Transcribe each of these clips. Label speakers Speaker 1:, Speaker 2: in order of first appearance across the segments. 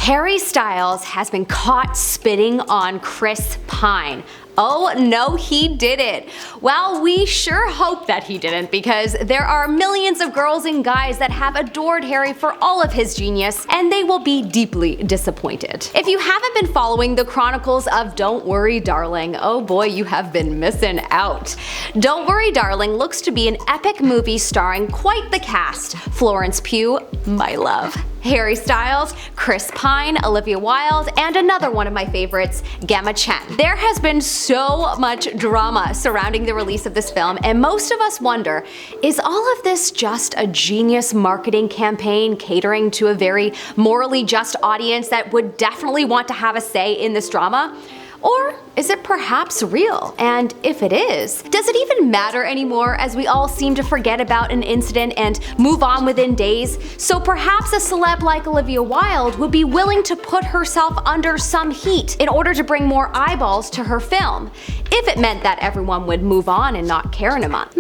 Speaker 1: Harry Styles has been caught spitting on Chris Pine. Oh no, he didn't. Well, we sure hope that he didn't, because there are millions of girls and guys that have adored Harry for all of his genius, and they will be deeply disappointed. If you haven't been following the chronicles of Don't Worry Darling, oh boy, you have been missing out. Don't Worry Darling looks to be an epic movie starring quite the cast: Florence Pugh, my love, Harry Styles, Chris Pine, Olivia Wilde, and another one of my favorites, Gemma Chan. There has been so much drama surrounding the release of this film, and most of us wonder, is all of this just a genius marketing campaign catering to a very morally just audience that would definitely want to have a say in this drama? Or is it perhaps real? And if it is, does it even matter anymore, as we all seem to forget about an incident and move on within days? So perhaps a celeb like Olivia Wilde would be willing to put herself under some heat in order to bring more eyeballs to her film, if it meant that everyone would move on and not care in a month.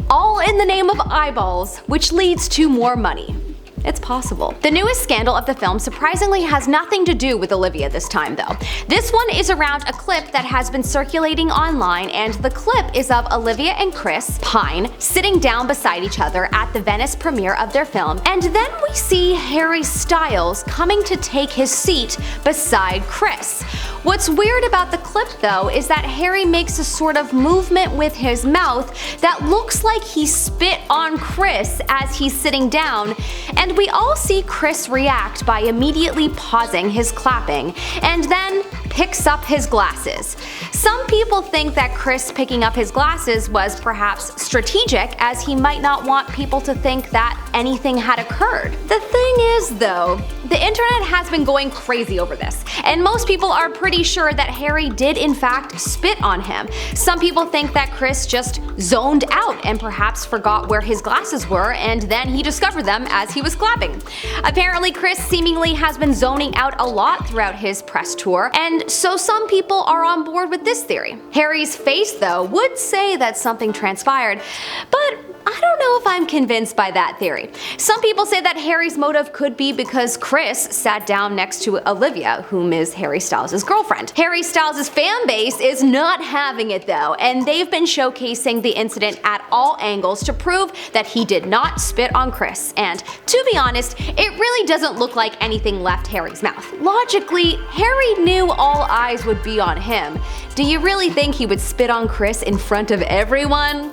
Speaker 1: All in the name of eyeballs, which leads to more money. It's possible. The newest scandal of the film surprisingly has nothing to do with Olivia this time though. This one is around a clip that has been circulating online, and the clip is of Olivia and Chris Pine sitting down beside each other at the Venice premiere of their film, and then we see Harry Styles coming to take his seat beside Chris. What's weird about the clip though is that Harry makes a sort of movement with his mouth that looks like he spit on Chris as he's sitting down, and we all see Chris react by immediately pausing his clapping and then picks up his glasses. Some people think that Chris picking up his glasses was perhaps strategic, as he might not want people to think that anything had occurred. The thing is though, the internet has been going crazy over this, and most people are pretty sure that Harry did in fact spit on him. Some people think that Chris just zoned out and perhaps forgot where his glasses were, and then he discovered them as he was clapping. Apparently Chris seemingly has been zoning out a lot throughout his press tour, and so some people are on board with this theory. Harry's face though would say that something transpired, but I don't know if I'm convinced by that theory. Some people say that Harry's motive could be because Chris sat down next to Olivia, whom is Harry Styles' girlfriend. Harry Styles' fan base is not having it though, and they've been showcasing the incident at all angles to prove that he did not spit on Chris, and to be honest, it really doesn't look like anything left Harry's mouth. Logically, Harry knew all eyes would be on him. Do you really think he would spit on Chris in front of everyone?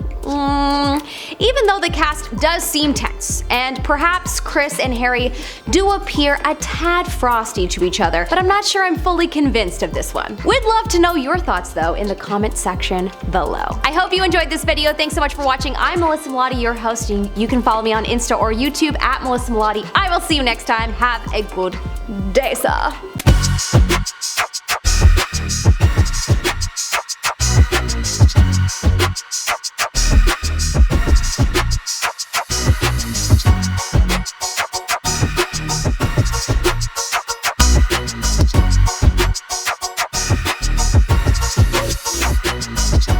Speaker 1: Even though the cast does seem tense, and perhaps Chris and Harry do appear a tad frosty to each other, but I'm not sure I'm fully convinced of this one. We'd love to know your thoughts though in the comment section below. I hope you enjoyed this video. Thanks so much for watching. I'm Melissa Melotti, your host, and you can follow me on Insta or YouTube at Melissa Melotti. I will see you next time. Have a good day, sir.